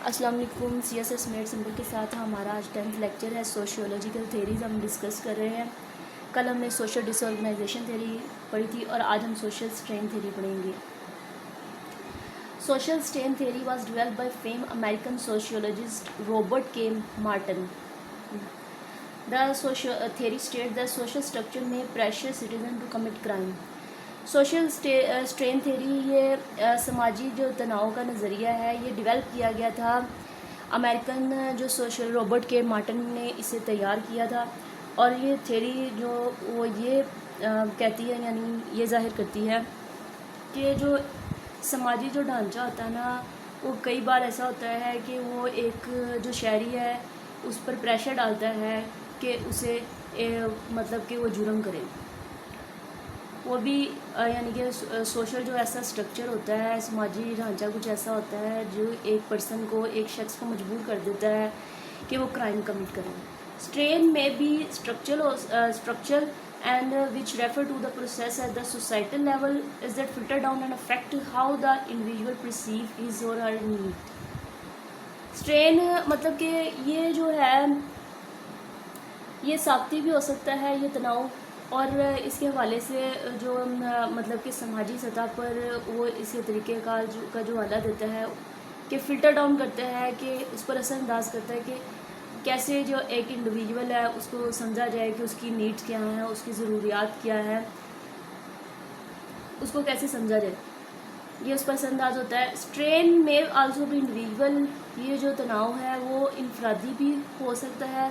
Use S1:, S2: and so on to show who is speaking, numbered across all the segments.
S1: السلام علیکم. C S S made simple کے ساتھ ہمارا آج 10th لیکچر ہے. سوشیولوجیکل تھیریز ہم ڈسکس کر رہے ہیں. کل ہم نے سوشل ڈس آرگنائزیشن تھیری پڑھی تھی اور آج ہم سوشل اسٹرین تھیری پڑھیں گے. Social strain theory was develop by fame American sociologist Robert K Merton. The theory state the social structure may pressure citizen to commit crime. Social strain theory یہ سماجی جو تناؤ کا نظریہ ہے یہ ڈیولپ کیا گیا تھا. امریکن جو سوشل روبرٹ کے مارٹن نے اسے تیار کیا تھا اور یہ تھیری جو وہ یہ کہتی ہے یعنی یہ ظاہر کرتی ہے کہ جو سماجی جو ڈھانچہ ہوتا ہے نا وہ کئی بار ایسا ہوتا ہے کہ وہ ایک جو شہری ہے اس پر پریشر ڈالتا ہے کہ اسے مطلب کہ وہ جرم کرے. وہ بھی یعنی کہ سوشل جو ایسا اسٹرکچر ہوتا ہے سماجی ڈھانچہ کچھ ایسا ہوتا ہے جو ایک پرسن کو ایک شخص کو مجبور کر دیتا ہے کہ وہ کرائم کمٹ کرے. اسٹرین میں بھی structure and which refer to the process at the societal level as that filter down and affect how the individual perceive his or her need. Strain مطلب کہ یہ جو ہے یہ ثابتی بھی ہو سکتا ہے یہ تناؤ اور اس کے حوالے سے جو مطلب کہ سماجی سطح پر وہ اس کے طریقہ کا جو حوالہ دیتا ہے کہ فلٹر ڈاؤن کرتا ہے کہ اس پر اثر انداز کرتا ہے کہ کیسے جو ایک انڈیویژول ہے اس کو سمجھا جائے کہ اس کی نیڈس کیا ہیں اس کی ضروریات کیا ہے اس کو کیسے سمجھا جائے یہ اس پر اثر انداز ہوتا ہے. اسٹرین میں آلسو بھی انڈیویژول یہ جو تناؤ ہے وہ انفرادی بھی ہو سکتا ہے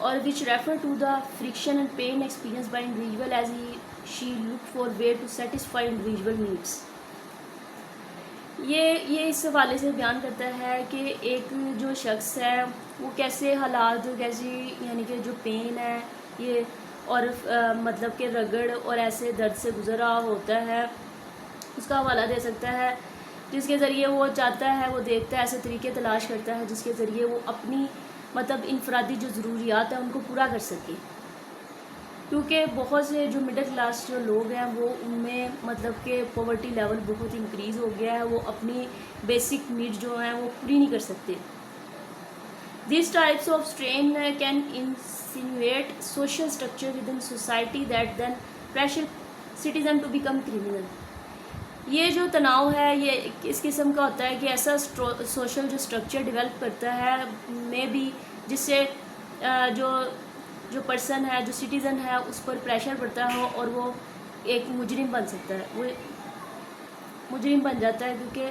S1: اور which refer to the friction and pain experienced by individual as she look for way to satisfy individual needs. یہ اس حوالے سے بیان کرتا ہے کہ ایک جو شخص ہے وہ کیسے حالات کیسی یعنی کہ جو پین ہے یہ اور مطلب کہ رگڑ اور ایسے درد سے گزر رہا ہوتا ہے اس کا حوالہ دے سکتا ہے جس کے ذریعے وہ چاہتا ہے وہ دیکھتا ہے ایسے طریقے تلاش کرتا ہے جس کے ذریعے وہ اپنی مطلب انفرادی جو ضروریات ہیں ان کو پورا کر سکے. کیونکہ بہت سے جو مڈل کلاس جو لوگ ہیں وہ ان میں مطلب کہ پاورٹی لیول بہت انکریز ہو گیا ہے وہ اپنی بیسک نیڈ جو ہیں وہ پوری نہیں کر سکتے. These types of strain can insinuate social structure within society that then pressure citizen to become criminal. یہ جو تناؤ ہے یہ اس قسم کا ہوتا ہے کہ ایسا سوشل جو اسٹرکچر ڈیولپ کرتا ہے میں بھی جس سے جو پرسن ہے جو سٹیزن ہے اس پر پریشر پڑتا ہو اور وہ ایک مجرم بن سکتا ہے وہ مجرم بن جاتا ہے. کیونکہ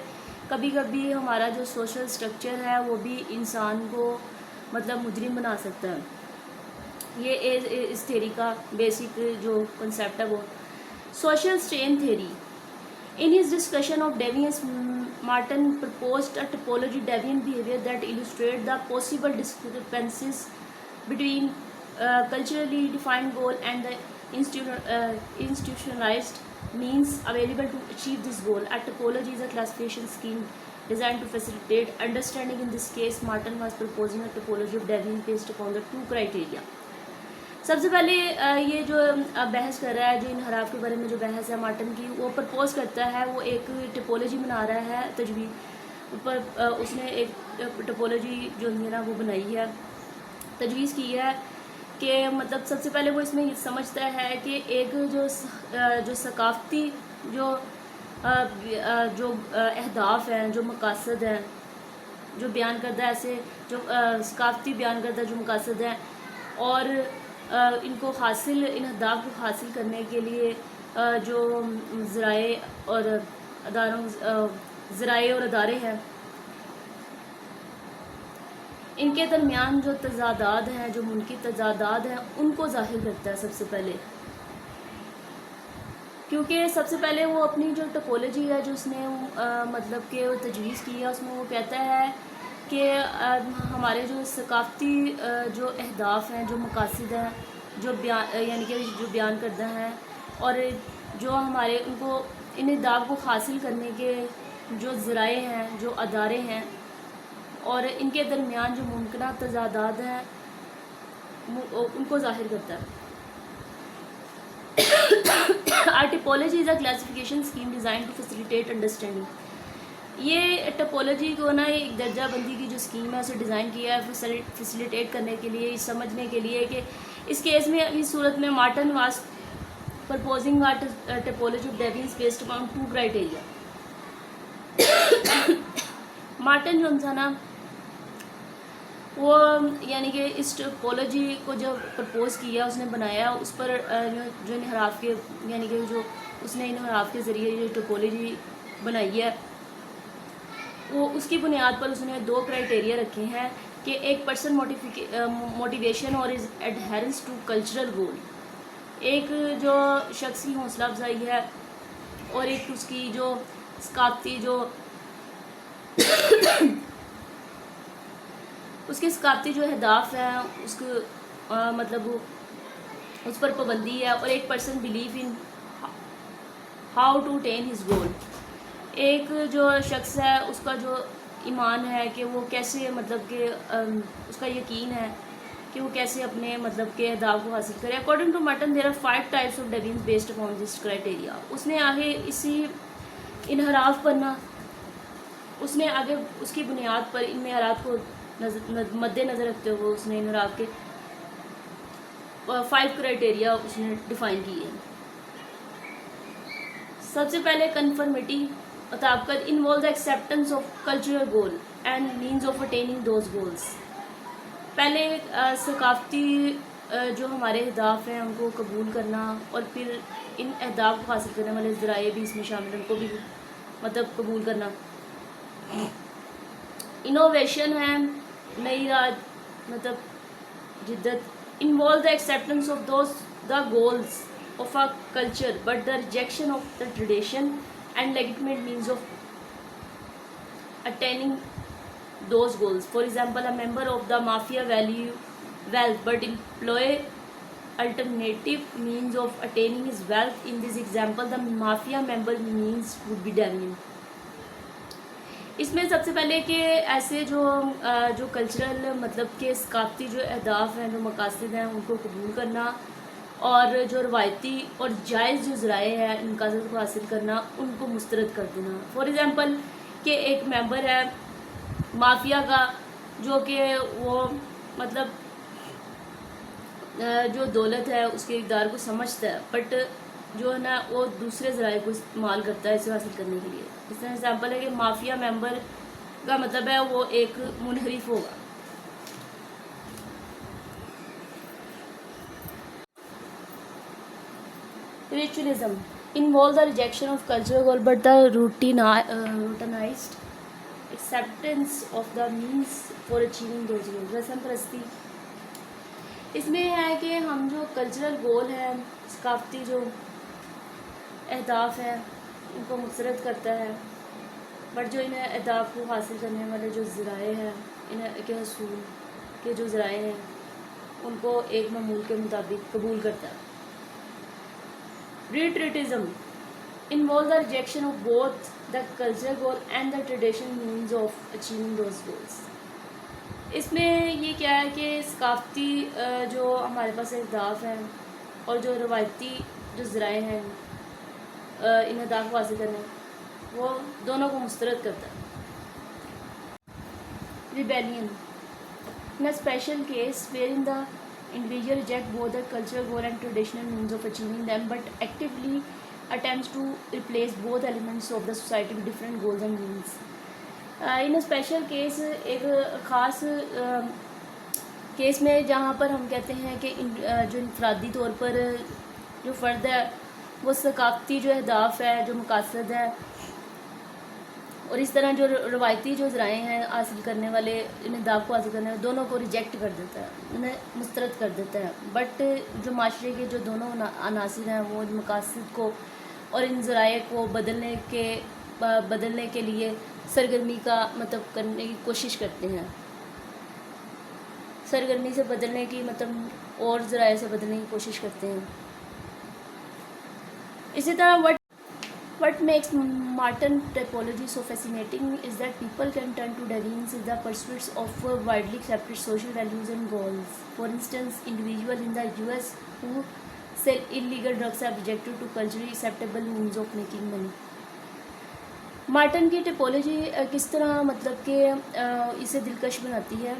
S1: کبھی کبھی ہمارا جو سوشل اسٹرکچر ہے وہ بھی انسان کو مطلب مجرم بنا سکتا ہے. یہ اس تھیری کا بیسک جو کنسیپٹ ہے وہ social strain theory. In his discussion of deviance, Martin proposed a typology deviant behavior that illustrates the possible discrepancies between culturally defined goal and the institutionalized means available to achieve this goal. A typology is a classification scheme designed to facilitate understanding. In this case, Martin was proposing a typology of deviance based upon the two criteria. سب سے پہلے یہ جو بحث کر رہا ہے جو انحراف کے بارے میں جو بحث ہے مارٹن کی وہ پرپوز کرتا ہے وہ ایک ٹپولوجی بنا رہا ہے تجویز اوپر اس نے ایک ٹپولوجی جو ہے نا وہ بنائی ہے تجویز کی ہے کہ مطلب سب سے پہلے وہ اس میں سمجھتا ہے کہ ایک جو ثقافتی جو اہداف ہیں جو مقاصد ہیں جو بیان کردہ ایسے جو ثقافتی بیان کردہ جو مقاصد ہیں اور ان کو حاصل ان اہداف کو حاصل کرنے کے لیے جو ذرائع اور ادارے ہیں ان کے درمیان جو تضادات ہیں جو ملکی تضادات ہیں ان کو ظاہر کرتا ہے سب سے پہلے. کیونکہ سب سے پہلے وہ اپنی جو ٹپولوجی ہے جو اس نے مطلب کہ تجویز کی ہے اس میں وہ کہتا ہے کہ ہمارے جو ثقافتی جو اہداف ہیں جو مقاصد ہیں جو یعنی کہ جو بیان کردہ ہیں اور جو ہمارے ان کو ان اہداف کو حاصل کرنے کے جو ذرائع ہیں جو ادارے ہیں اور ان کے درمیان جو ممکنہ تضادات ہیں ان کو ظاہر کرتا ہے. Our typology is a classification scheme designed to facilitate understanding. یہ ٹپولوجی کو نا ایک درجہ بندی کی جو اسکیم ہے اسے ڈیزائن کیا ہے فیسیلیٹیٹ کرنے کے لیے، سمجھنے کے لیے کہ اس کیس میں اس صورت میں Merton was proposing typology of deviance based upon 2 criteria. Merton جو تھا نا وہ یعنی کہ اس ٹپولوجی کو جو پرپوز کیا اس نے بنایا، اس پر جو انحراف کے یعنی کہ جو اس نے انحراف کے ذریعے جو ٹپولوجی بنائی ہے وہ اس کی بنیاد پر اس نے 2 کرائٹیریا رکھے ہیں کہ ایک پرسن موٹیویشن اور از ایڈہرنس ٹو کلچرل گول، ایک جو شخص کی حوصلہ افزائی ہے اور ایک اس کی جو ثقافتی جو اس کے ثقافتی جو اہداف ہیں اس کو مطلب اس پر پابندی ہے، اور ایک person believe in how to attain his goal, ایک جو شخص ہے اس کا جو ایمان ہے کہ وہ کیسے مطلب کہ اس کا یقین ہے کہ وہ کیسے اپنے مطلب کے اہداف کو حاصل کرے. According to Merton there are 5 types of deviance based upon this criteria. اس نے آگے اسی انحراف پر نا اس نے آگے اس کی بنیاد پر ان معیارات کو مد نظر رکھتے ہوئے اس نے انحراف کے 5 کرائٹیریا اس نے ڈیفائن کیے. سب سے پہلے کنفرمیٹی مطابقت involve the acceptance of cultural goal and means of attaining those goals. پہلے ثقافتی جو ہمارے اہداف ہیں ان کو قبول کرنا اور پھر ان اہداف کو حاصل کرنے والے ذرائع بھی اس میں شامل ہیں، ان کو بھی مطلب قبول کرنا. انوویشن ہے نئی راج مطلب جدت. Involve the acceptance of those the goals of a culture but the rejection of the tradition and legitimate means of attaining those goals. For example, a member of the mafia value wealth but employ alternative means of attaining his wealth. In this example, the mafia member means would be deviant. اس میں سب سے پہلے کہ ایسے جو cultural مطلب کہ ثقافتی جو اہداف ہیں جو مقاصد ہیں ان کو قبول کرنا اور جو روایتی اور جائز جو ذرائع ہیں ان مقاصد کو حاصل کرنا ان کو مسترد کر دینا. فار ایگزامپل کہ ایک ممبر ہے مافیا کا جو کہ وہ مطلب جو دولت ہے اس کے اقدار کو سمجھتا ہے بٹ جو ہے نا وہ دوسرے ذرائع کو استعمال کرتا ہے اسے حاصل کرنے کے لیے. اس طرح ایگزامپل ہے کہ مافیا ممبر کا مطلب ہے وہ ایک منحرف ہوگا. Ritualism involves the rejection of cultural goal but the routinized acceptance of the means for achieving those goals. رسم پرستی اس میں ہے کہ ہم جو کلچرل گول ہے ثقافتی جو اہداف ہیں ان کو مسترد کرتا ہے بٹ جو ان اہداف کو حاصل کرنے والے جو ذرائع ہیں ان کے حصول کے جو ذرائع ہیں ان کو ایک معمول کے مطابق قبول کرتا ہے. Retreatism involves the rejection of both the cultural goal and the traditional means of achieving those goals. اس میں یہ کیا ہے کہ ثقافتی جو ہمارے پاس اہداف ہیں اور جو روایتی جو ذرائع ہیں ان اہداف کو حاصل کرنے وہ دونوں کو مسترد کرتا ہے. Rebellion in a special case wherein the individual reject both the cultural goal and traditional means of achieving them but actively attempts to replace both elements of the society with different goals and means. In a special case ایک خاص case میں جہاں پر ہم کہتے ہیں کہ جو انفرادی طور پر جو فرد ہے وہ ثقافتی جو اہداف ہے جو مقاصد ہے اور اس طرح جو روایتی جو ذرائع ہیں حاصل کرنے والے ان اہداف کو حاصل کرنے والے دونوں کو ریجیکٹ کر دیتا ہے، انہیں مسترد کر دیتا ہے. بٹ جو معاشرے کے جو دونوں عناصر ہیں وہ ان مقاصد کو اور ان ذرائع کو بدلنے کے لیے سرگرمی کا مطلب کرنے کی کوشش کرتے ہیں، سرگرمی سے بدلنے کی مطلب اور ذرائع سے بدلنے کی کوشش کرتے ہیں. اسی طرح What makes Martin typology so fascinating is that people can turn to deviance in the pursuits of widely accepted social values and goals. For instance, individuals in the US who sell illegal drugs are rejected to culturally acceptable means of making money. Martin کی ٹپولوجی کس طرح مطلب کہ اسے دلکش بناتی ہے،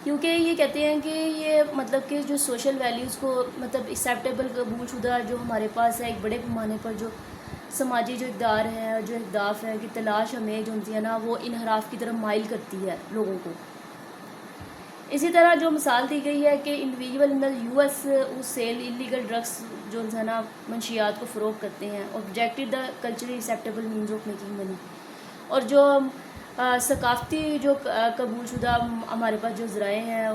S1: کیونکہ یہ کہتے ہیں کہ یہ مطلب کہ جو سوشل ویلیوز کو مطلب ایکسیپٹیبل قبول شدہ جو ہمارے پاس ہے ایک بڑے پیمانے پر جو سماجی جو اقدار ہے جو اہداف ہے کہ تلاش ہمیں جو ہوتی ہے نا وہ انحراف کی طرف مائل کرتی ہے لوگوں کو. اسی طرح جو مثال دی گئی ہے کہ individual in the U S sell illegal drugs جو ہے نا منشیات کو فروغ کرتے ہیں، objective the culturally acceptable means of making money, اور جو ثقافتی جو قبول شدہ ہمارے پاس جو ذرائع ہیں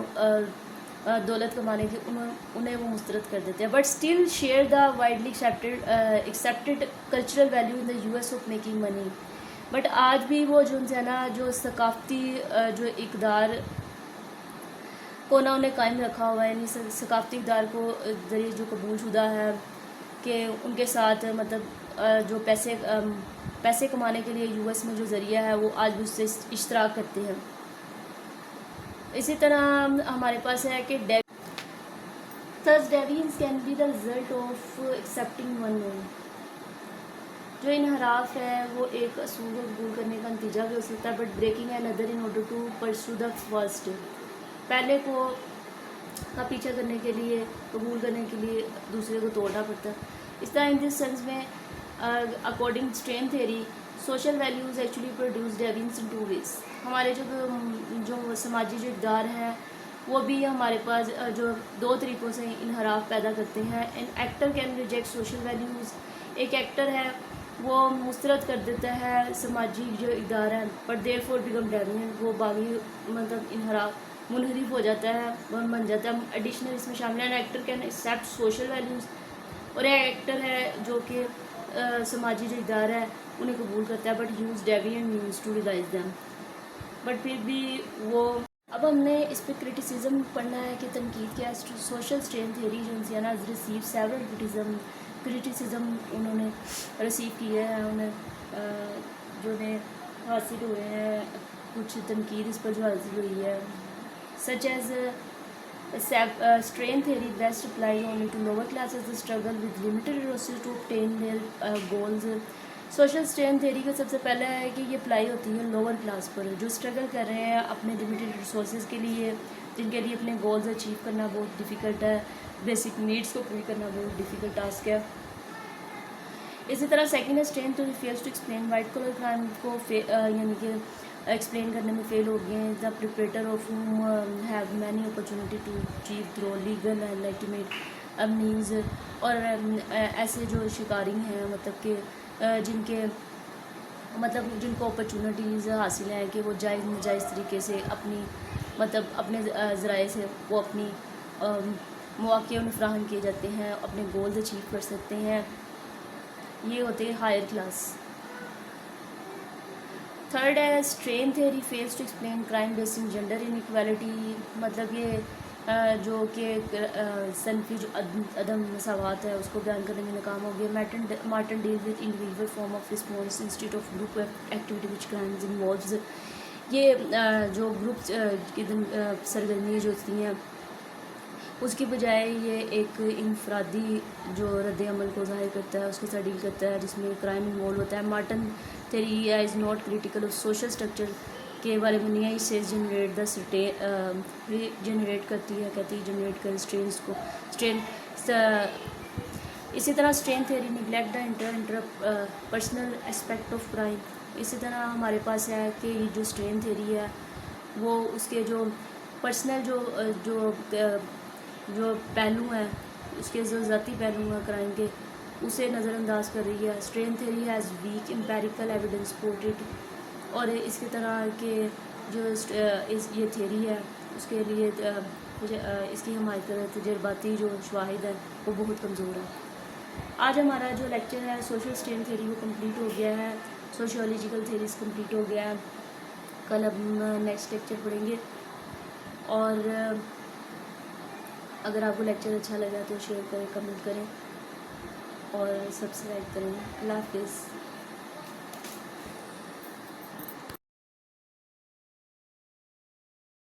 S1: دولت کمانے کے انہیں وہ مسترد کر دیتے ہیں. But still share the widely accepted cultural value in the U S of making money. But آج بھی وہ جو ہے نا جو ثقافتی جو اقدار کو نہ انہیں قائم رکھا ہوا ہے، یعنی ثقافتی اقدار کو ذریعے جو قبول شدہ ہے کہ ان کے ساتھ مطلب جو پیسے کمانے کے لیے یو ایس میں جو ذریعہ ہے وہ آج بھی اس سے اشتراک کرتے ہیں. اسی طرح ہمارے پاس ہے کہ thus deviance can be the result of accepting one norm. جو انحراف ہے وہ ایک اصول کو قبول کرنے کا نتیجہ بھی ہو سکتا ہے، but breaking another in order to pursue the first. پہلے کو کا پیچھا کرنے کے لیے قبول کرنے کے لیے دوسرے کو توڑنا پڑتا ہے. اس طرح ان دس سینس میں according strain theory social values actually produce deviance in two ways. ہمارے جو سماجی جو اقدار ہیں وہ بھی ہمارے پاس جو دو طریقوں سے انحراف پیدا کرتے ہیں. An actor can reject social values. ایک ایکٹر ہے وہ مسترد کر دیتا ہے سماجی جو اقدار ہیں، but therefore become deviant, وہ باغی مطلب منحرف ہو جاتا ہے، وہ بن جاتا ہے. ایڈیشنل اس میں شامل ہے actor can accept social values, اور ایک ایکٹر ہے جو کہ سماجی جو اقدار ہے انہیں قبول کرتا ہے، but use deviant means to realize them. But پھر بھی وہ اب ہم نے اس پہ کرٹیسزم پڑھنا ہے کہ تنقید کیا ہے. سوشل اسٹرین تھیوری جو ہے نا ریسیو سیورل کرٹیسزم انہوں نے ریسیو کیے ہیں، انہیں جو نے حاصل ہوئے ہیں کچھ تنقید اس پر جو حاصل ہوئی ہے. such as strain theory best applies only to lower classes that struggle with limited resources to obtain their goals. Social strain theory کا سب سے پہلا ہے کہ یہ اپلائی ہوتی ہے لوور کلاس پر جو اسٹرگل کر رہے ہیں اپنے لمیٹیڈ ریسورسز کے لیے، جن کے لیے اپنے گولز اچیو کرنا بہت ڈیفیکلٹ ہے، بیسک نیڈس کو پوری کرنا بہت ڈیفیکلٹ ٹاسک ہے. اسی طرح second strain theory fails to explain white collar crime کو یعنی کہ ایکسپلین کرنے میں فیل ہو گئے ہیں. The perpetrator of whom have many opportunity to achieve through legal and legitimate means. اور ایسے جو شکاری ہیں مطلب کہ جن کو اپرچونیٹیز حاصل ہیں کہ وہ جائز ناجائز طریقے سے اپنی مطلب اپنے ذرائع سے وہ اپنی مواقع انہیں فراہم کیے جاتے ہیں، اپنے گولز اچیو کر سکتے ہیں. یہ ہوتے ہیں ہائر کلاس. تھرڈ ہے strain theory fails to explain crime basing gender inequality. مطلب یہ جو کہ صنفی جو عدم مساوات ہے اس کو بیان کرنے میں ناکام ہو گیا. Merton deal with individual form of response instead of group activity which crimes involves. یہ جو گروپ کی سرگرمیاں جو ہوتی ہیں اس کی بجائے یہ ایک انفرادی جو رد عمل کو ظاہر کرتا ہے اس کے ساتھ ڈیل کرتا ہے جس میں کرائم انوالو ہوتا ہے. Martin theory is not critical of social structure کے بارے میں نہیں ہے. اس سے جنریٹ جنریٹ کرتی ہے جنریٹ کر اسٹرینس کو اسٹرین. اسی طرح strain theory neglect the interpersonal aspect of crime. اسی طرح ہمارے پاس ہے کہ یہ جو اسٹرین تھیوری ہے وہ اس کے جو پرسنل جو پہلو ہیں اس کے جو ذاتی پہلو ہیں کرائم کے اسے نظر انداز کر رہی ہے. Strain theory has weak empirical evidence supported. اور اس کی طرح کہ جو یہ تھیوری ہے اس کے لیے اس کی حمایت کر تجرباتی جو شواہد ہیں وہ بہت کمزور ہے. آج ہمارا جو لیکچر ہے سوشل اسٹرین تھیوری وہ کمپلیٹ ہو گیا ہے، سوشیولوجیکل تھیوریز کمپلیٹ ہو گیا ہے. کل ہم نیکسٹ لیکچر پڑھیں گے. اور اگر آپ کو لیکچر اچھا لگا تو شیئر کریں، کمنٹ کریں اور سبسکرائب کریں. اللہ حافظ.